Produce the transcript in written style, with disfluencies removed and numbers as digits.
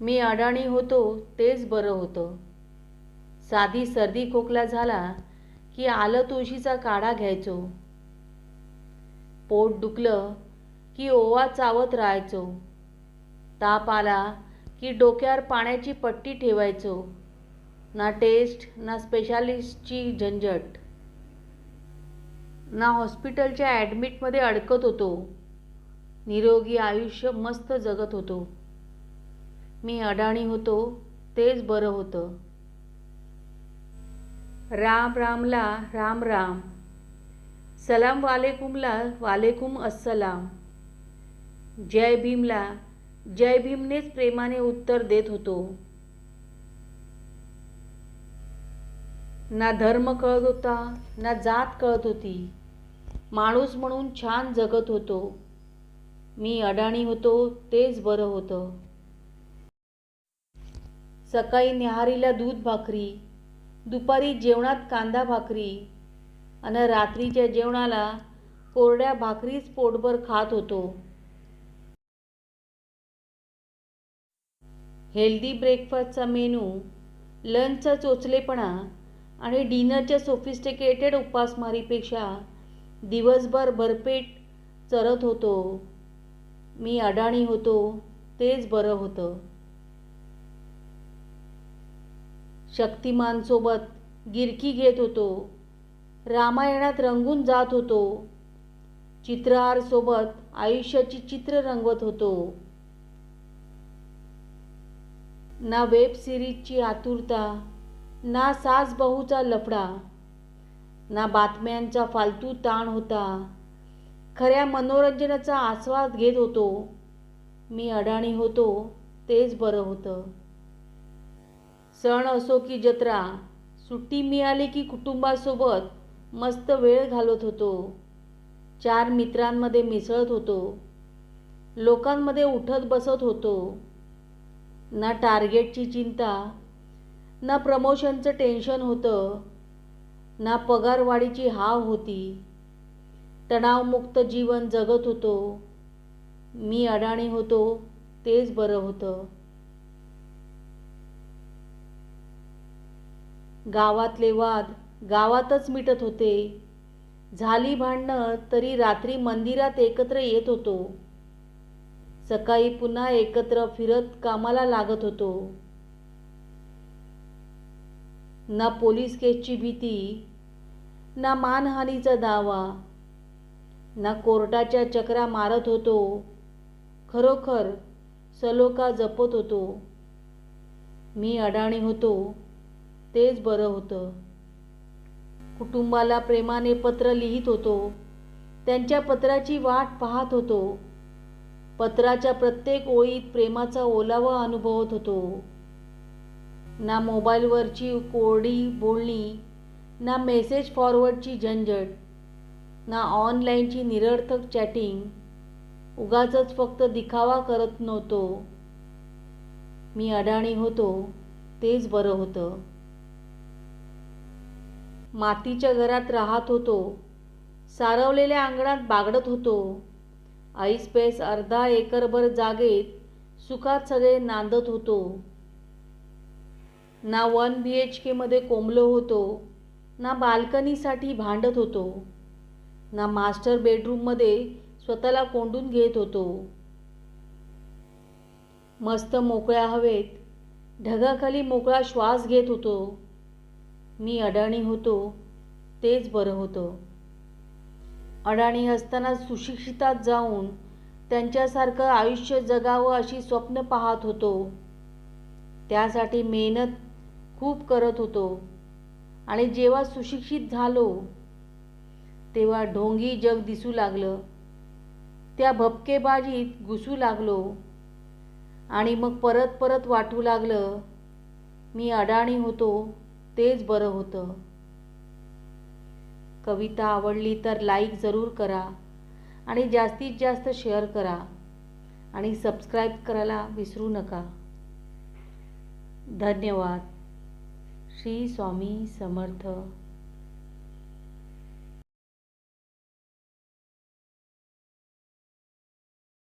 मी अडाणी होतो तेच बरं होतं. साधी सर्दी खोकला झाला की आलं तुळशीचा काढा घ्यायचो. पोट दुखलं की ओवा चावत राहायचो. ताप आला की डोक्यावर पाण्याची पट्टी ठेवायचो. ना टेस्ट ना स्पेशालिस्टची झंझट. ना हॉस्पिटलच्या ॲडमिटमध्ये अडकत होतो. निरोगी आयुष्य मस्त जगत होतो. मी अडाणी होतो तेच बरं होतं. राम रामला राम राम, सलाम वालेकुमला वालेकुम अस्सलाम, जय भीमला जय भीमनेच प्रेमाने उत्तर देत होतो. ना धर्म कळत होता ना जात कळत होती. माणूस म्हणून छान जगत होतो. मी अडाणी होतो तेच बरं होतं. सकाळी न्याहारीला दूध भाकरी, दुपारी जेवणात कांदा भाकरी आणि रात्रीच्या जेवणाला कोरड्या भाकरीच पोटभर खात होतो. हेल्दी ब्रेकफास्टचा मेनू, लंचचा चोचलेपणा आणि डिनरच्या सोफिस्टिकेटेड उपासमारीपेक्षा दिवसभर भरपेट चरत होतो. मी अडाणी होतो तेच बरं होतं. शक्तिमानसोबत गिरकी घेत होतो. रामायणात रंगून जात होतो. चित्रहारसोबत आयुष्याची चित्र रंगवत होतो. ना वेब सिरीजची आतुरता ना सासबहूचा लफडा, ना बातम्यांचा फालतू ताण होता. खऱ्या मनोरंजनाचा आस्वाद घेत होतो. मी अडाणी होतो तेच बरं होतं. सण असो की जत्रा, सुट्टी मिळाली की कुटुंबासोबत मस्त वेळ घालवत होतो. 4 मित्रांमध्ये मिसळत होतो. लोकांमध्ये उठत बसत होतो. ना टार्गेटची चिंता ना प्रमोशनचं टेन्शन होतं. ना पगारवाढीची हाव होती. तणावमुक्त जीवन जगत होतो. मी अडाणी होतो तेच बरं होतं. गावातले वाद गावातच मिटत होते. झाली भांडणं तरी रात्री मंदिरात एकत्र येत होतो. सकाळी पुन्हा एकत्र फिरत कामाला लागत होतो. ना पोलीस केसची भीती ना मानहानीचा दावा, ना कोर्टाच्या चकरा मारत होतो. खरोखर सलोखा जपत होतो. मी अडाणी होतो तेच बरं होतं. कुटुंबाला प्रेमाने पत्र लिहित होतो. त्यांच्या पत्राची वाट पाहत होतो. पत्राच्या प्रत्येक ओळीत प्रेमाचा ओलावा अनुभवत होतो. ना मोबाईलवरची कोरडी बोलणी ना मेसेज फॉरवर्डची झंझट, ना ऑनलाईनची निरर्थक चॅटिंग. उगाचच फक्त दिखावा करत नव्हतो. मी अडाणी होतो तेच बरं होतं. मातीच्या घरात राहत होतो. सारवलेल्या अंगणात बागडत होतो. ऐसपैस अर्धा एकरभर जागेत सुखात सगळे नांदत होतो. ना 1 BHK मध्ये कोंबलो होतो ना बाल्कनीसाठी भांडत होतो. ना मास्टर बेडरूममध्ये स्वतःला कोंडून घेत होतो. मस्त मोकळ्या हवेत ढगाखाली मोकळा श्वास घेत होतो. मी अडाणी होतो तेच बरं होतं. अडाणी असताना सुशिक्षितात जाऊन त्यांच्यासारखं आयुष्य जगावं अशी स्वप्न पाहत होतो. त्यासाठी मेहनत खूप करत होतो. आणि जेव्हा सुशिक्षित झालो तेव्हा ढोंगी जग दिसू लागलं. त्या भपकेबाजीत घुसू लागलो. आणि मग परत परत वाटू लागलं मी अडाणी होतो तेच बरं होतं. कविता आवडली तर लाईक जरूर करा आणि जास्तीत जास्त शेअर करा आणि सबस्क्राईब करायला विसरू नका. धन्यवाद. श्री स्वामी समर्थ.